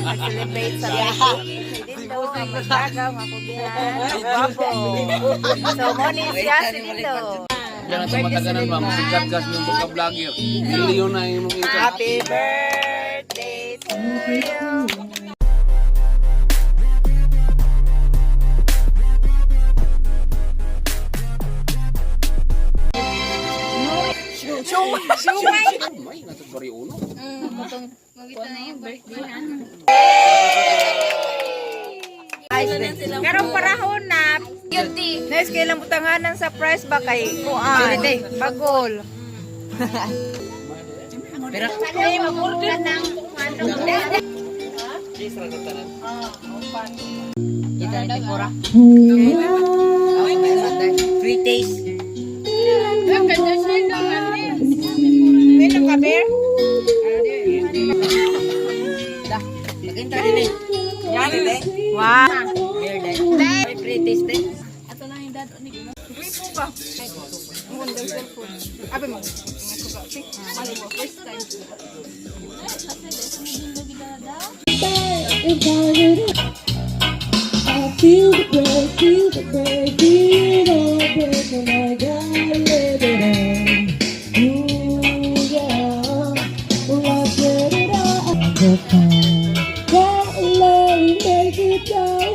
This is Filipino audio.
mag-celebrate sa birthday. Dito, magagaw, makubihan. Guwapo. So, moni siya si dito. Jangan sa mataganan ma'am, sigat gas mo ka vlogger. Milyon na yung mga Happy birthday to you. Shumay! May nasa bari uno. Magita na yung birthday na. Karong parahon na. Guilty. Nice kay lang butanganan sa price ba kay kuan. Pagol. Pero ay mag-order ng Kita na pura. Free taste. Meron ka, Bear? Maginta din eh. Yan, eh. Wow. Bear din. May free taste din. ato lang yung dad ni Free po ba? Wonderful food. Abi mo. First time. I feel the break, feel the break, feel the break, and I gotta let it out. Ooh, yeah, let's let it out. Can't let it make it down.